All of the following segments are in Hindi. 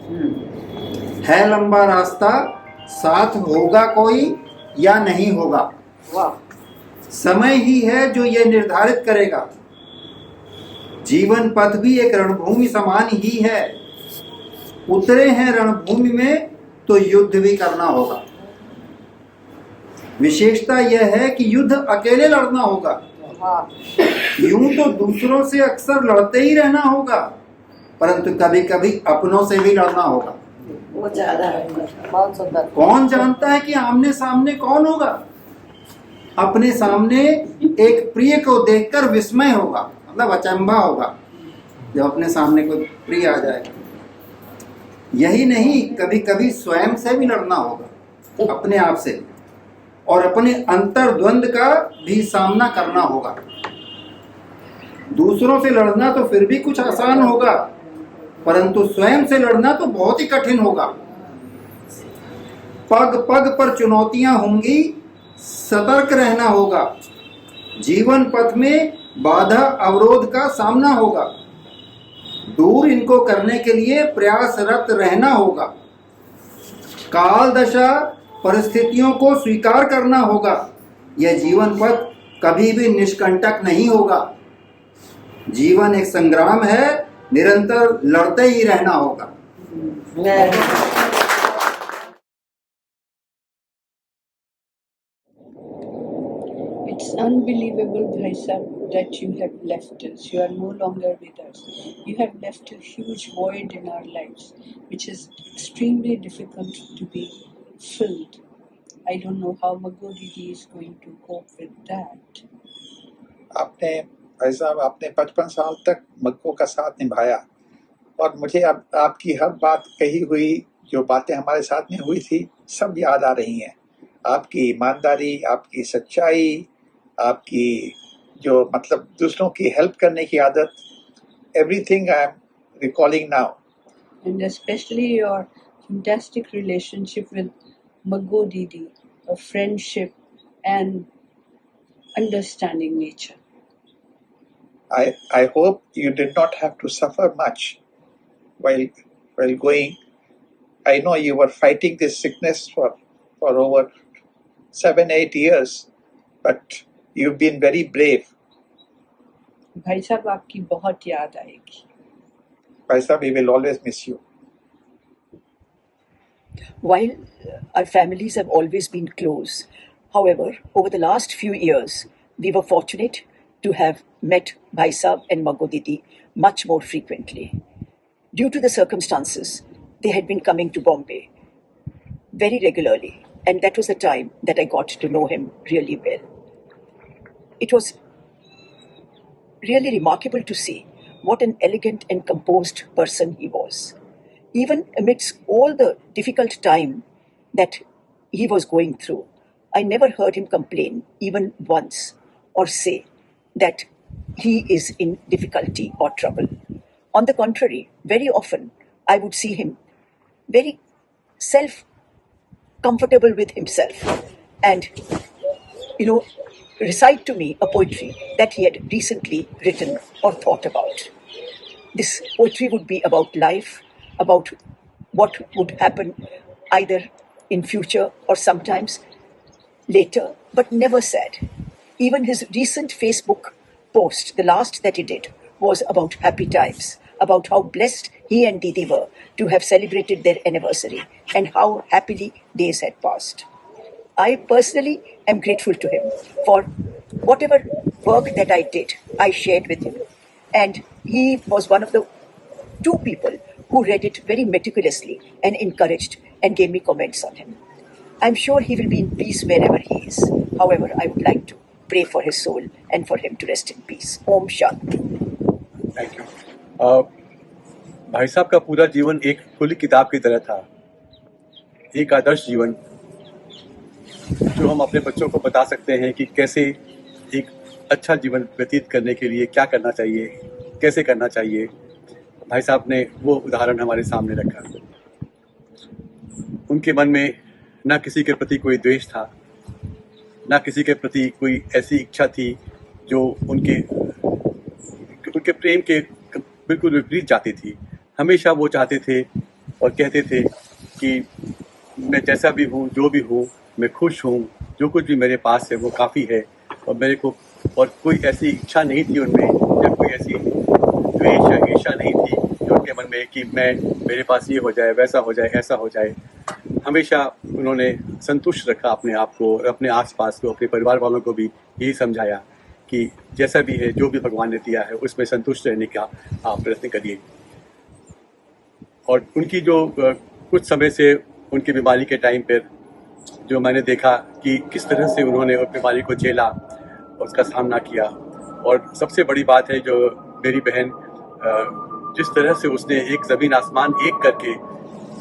है लंबा रास्ता, साथ होगा कोई या नहीं होगा। वाह। समय ही है जो ये निर्धारित करेगा। जीवन पथ भी एक रणभूमि समान ही है। उतरे हैं रणभूमि में तो युद्ध भी करना होगा। विशेषता यह है कि युद्ध अकेले लड़ना होगा। यूं तो दूसरों से अक्सर लड़ते ही रहना होगा, परंतु कभी कभी अपनों से भी लड़ना होगा। वो ज्यादा है, बहुत सुंदर। कौन जानता है कि आमने सामने कौन होगा। अपने सामने एक प्रिय को देखकर विस्मय होगा, मतलब अचंभा होगा जब अपने सामने कोई प्रिय आ जाएगा। यही नहीं, कभी कभी स्वयं से भी लड़ना होगा, अपने आप से, और अपने अंतर्द्वंद का भी सामना करना होगा। दूसरों से लड़ना तो फिर भी कुछ आसान होगा, परंतु स्वयं से लड़ना तो बहुत ही कठिन होगा। पग पग पर चुनौतियां होंगी, सतर्क रहना होगा। जीवन पथ में बाधा अवरोध का सामना होगा, दूर इनको करने के लिए प्रयासरत रहना होगा। काल दशा परिस्थितियों को स्वीकार करना होगा। यह जीवन पथ कभी भी निष्कंटक नहीं होगा। जीवन एक संग्राम है, निरंतर लड़ते ही रहना होगा। It's unbelievable, Bhai Sahib, that you have left us. You are no longer with us. You have left a huge void in our lives, which is extremely difficult to be filled. I don't know how Maggo Didi is going to cope with that. आपने भाई साहब आपने 55 साल तक मक्को का साथ निभाया, और मुझे अब आपकी हर बात कही हुई जो बातें हमारे साथ में हुई थी सब याद आ रही हैं। आपकी ईमानदारी, आपकी सच्चाई, आपकी जो मतलब दूसरों की हेल्प करने की आदत, everything I am recalling now. And especially your fantastic relationship with Maggo Didi, a friendship and understanding nature. I hope you did not have to suffer much while going. I know you were fighting this sickness for over 7-8 years, but you've been very brave. भाई साहब आपकी बहुत याद आएगी। Bhai Sahab, we will always miss you. While our families have always been close, however, over the last few years, we were fortunate to have met Bhai Sahab and Maggo Didi much more frequently. Due to the circumstances, they had been coming to Bombay very regularly, and that was the time that I got to know him really well. It was really remarkable to see what an elegant and composed person he was. Even amidst all the difficult time that he was going through, I never heard him complain even once or say that he is in difficulty or trouble. On the contrary, very often I would see him very self-comfortable with himself and, recite to me a poetry that he had recently written or thought about. This poetry would be about life, about what would happen either in future or sometimes later, but never said. Even his recent Facebook post, the last that he did, was about happy times, about how blessed he and Didi were to have celebrated their anniversary and how happily days had passed. I personally am grateful to him for whatever work that I did, I shared with him. And he was one of the 2 people who read it very meticulously and encouraged and gave me comments on him. I'm sure he will be in peace wherever he is. However, I would like to pray for his soul and for him to rest in peace. Om Shanti. Thank you. भाई साहब का पूरा जीवन एक खुली किताब की तरह था, एक आदर्श जीवन जो हम अपने बच्चों को बता सकते हैं कि कैसे एक अच्छा जीवन व्यतीत करने के लिए क्या करना चाहिए, कैसे करना चाहिए। भाई साहब ने वो उदाहरण हमारे सामने रखा। उनके मन में ना किसी के प्रति कोई द्वेष था, ना किसी के प्रति कोई ऐसी इच्छा थी जो उनके प्रेम के बिल्कुल विपरीत जाती थी। हमेशा वो चाहते थे और कहते थे कि मैं जैसा भी हूँ, जो भी हूँ, मैं खुश हूँ, जो कुछ भी मेरे पास है वो काफ़ी है। और मेरे को और कोई ऐसी इच्छा नहीं थी उनमें, या कोई ऐसी द्वेष या ईर्ष्या नहीं थी जो उनके मन में कि मेरे पास ये हो जाए, वैसा हो जाए, ऐसा हो जाए। हमेशा उन्होंने संतुष्ट रखा अपने आप को और अपने आस-पास को, अपने परिवार वालों को भी यही समझाया कि जैसा भी है, जो भी भगवान ने दिया है, उसमें संतुष्ट रहने का आप प्रयत्न करिए। और उनकी जो कुछ समय से उनकी बीमारी के टाइम पर जो मैंने देखा कि किस तरह से उन्होंने उस बीमारी को झेला और उसका सामना किया। और सबसे बड़ी बात है जो मेरी बहन जिस तरह से उसने एक ज़मीन आसमान एक करके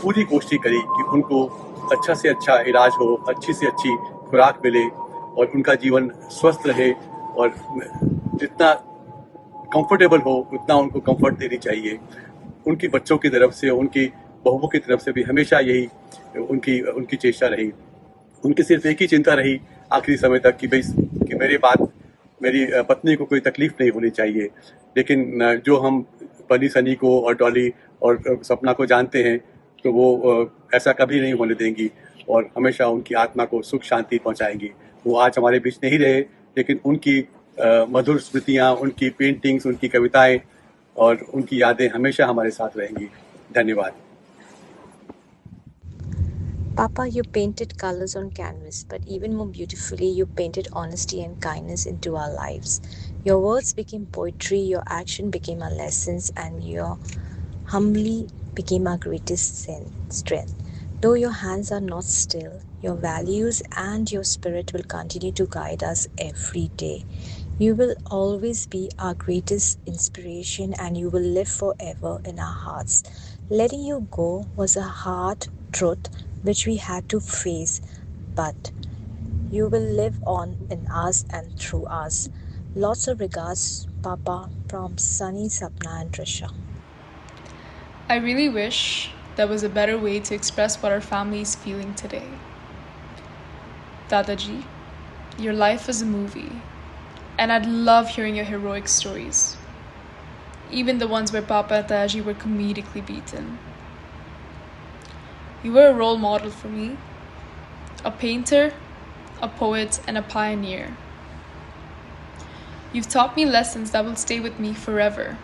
पूरी कोशिश करी कि उनको अच्छा से अच्छा इलाज हो, अच्छी से अच्छी खुराक मिले और उनका जीवन स्वस्थ रहे, और जितना कंफर्टेबल हो उतना उनको कंफर्ट देनी चाहिए। उनकी बच्चों की तरफ से, उनकी बहुओं की तरफ से भी हमेशा यही उनकी चेष्टा रही। उनकी सिर्फ एक ही चिंता रही आखिरी समय तक कि मेरी पत्नी को कोई तकलीफ नहीं होनी चाहिए। लेकिन जो हम बनी सनी को और डॉली और सपना को जानते हैं तो वो ऐसा कभी नहीं होने देंगी और हमेशा उनकी आत्मा को सुख शांति पहुंचाएंगी। वो आज हमारे बीच नहीं रहे, लेकिन उनकी मधुर स्मृतियाँ, उनकी पेंटिंग्स, उनकी कविताएं और उनकी यादें हमेशा हमारे साथ रहेंगी। धन्यवाद। Papa, you painted colors on canvas, but even more beautifully, you painted honesty and kindness into our lives. Your words became poetry, your action became our lessons, and your humbly became our greatest strength. Though your hands are not still, your values and your spirit will continue to guide us every day. You will always be our greatest inspiration, and you will live forever in our hearts. Letting you go was a hard truth which we had to face, but you will live on in us and through us. Lots of regards, Papa, from Sunny, Sapna and Trisha. I really wish there was a better way to express what our family is feeling today. Dadaji, your life is a movie, and I'd love hearing your heroic stories, even the ones where Papa and Dadaji were comedically beaten. You were a role model for me, a painter, a poet, and a pioneer. You've taught me lessons that will stay with me forever,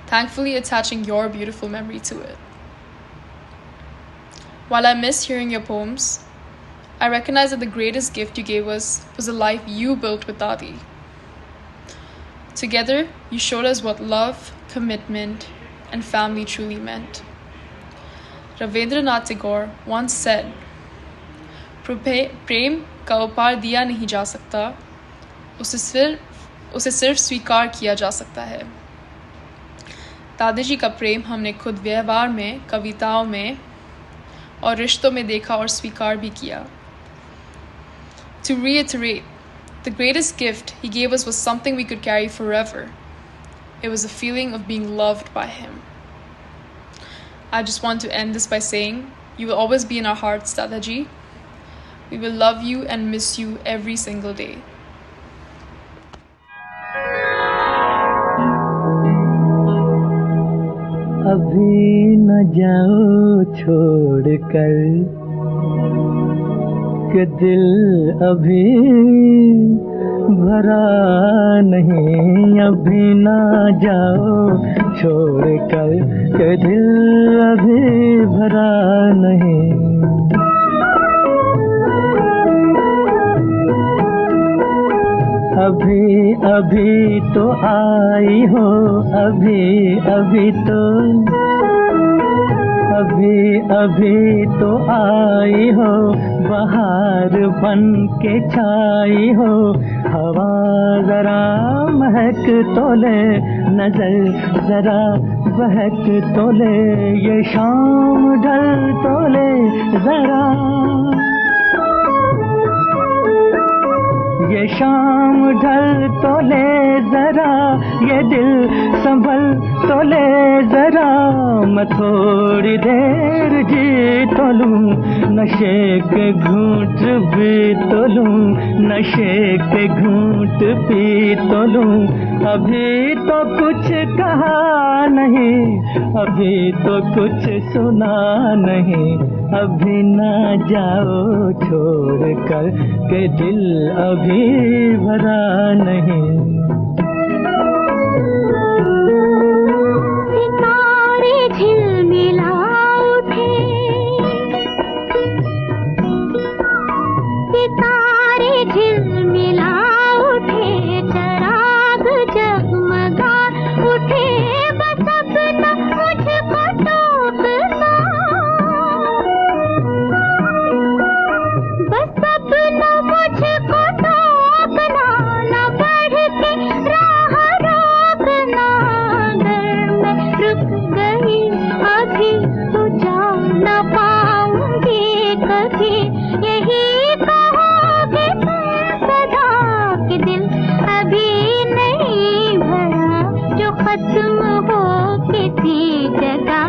thankfully attaching your beautiful memory to it. While I miss hearing your poems, I recognize that the greatest gift you gave us was the life you built with Dadi. Together, you showed us what love, commitment, and family truly meant. Ravindranath Tagore once said, प्रेम का उपहार दिया नहीं जा सकता, उसे सिर्फ स्वीकार किया जा सकता है। दादाजी का प्रेम हमने खुद व्यवहार में, कविताओं में और रिश्तों में देखा और स्वीकार भी किया। To reiterate, the greatest gift he gave us was something we could carry forever. It was a feeling of being loved by him. I just want to end this by saying, you will always be in our hearts, Dadaji. We will love you and miss you every single day. अभी न जाओ छोड़कर कि दिल अभी भरा नहीं, अभी न जाओ छोड़कर कि दिल अभी भरा नहीं। अभी अभी तो आई हो, अभी अभी तो, अभी अभी तो आई हो, बहार बन के छाई हो। हवा जरा महक तो ले, नजर जरा बहक तो ले, ये शाम ढल तो ले जरा, ये शाम ढल तो ले जरा, ये दिल संभल तो ले जरा, मैं थोड़ी देर जी तो लूं, नशे के घूंट भी तो लूं, नशे के घूंट पी तो लूं। अभी तो कुछ कहा नहीं, अभी तो कुछ सुना नहीं, अभी ना जाओ छोड़ कर के दिल अभी भरा नहीं। सितारे झिलमिला उठे, सितारे झिलमिला उठे, चराग जगमगा उठे, बस अपना मुझको टोकना, बस अपना मुझको टोकना, न बढ़ के राह रोकना। अगर मैं रुक गई अभी तो जा न पाऊंगी कभी, यही कहोगे तुम सदा कि दिल अभी नहीं भरा, जो खत्म हो किसी जगह,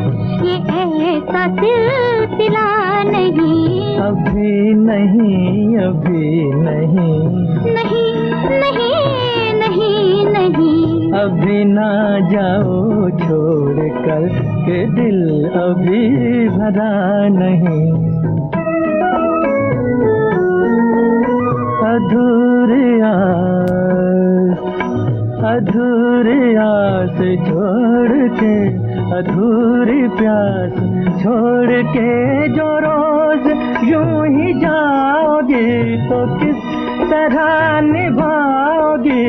ये ऐसा सिलसिला नहीं। अभी नहीं, अभी नहीं, नहीं नहीं नहीं नहीं, अभी ना जाओ छोड़ कर के दिल अभी भरा नहीं। अधूरी आस, अधूरी आस छोड़ के, अधूरी प्यास छोड़ के जो रोज यूं ही जाओगे, तो किस तरह निभाओगे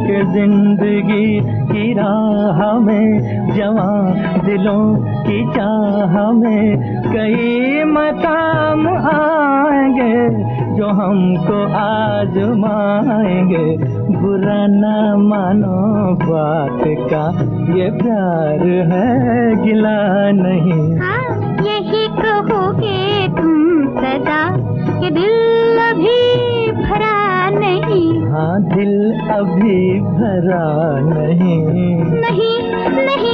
कि जिंदगी की राह में, जवां दिलों की चाह में कई मकाम आएंगे जो हमको आजमाएंगे। बुरा ना मानो बात का, ये प्यार है गिला नहीं। हाँ यही कहोगे तुम सदा कि दिल अभी भरा नहीं। हाँ दिल अभी भरा नहीं, नहीं नहीं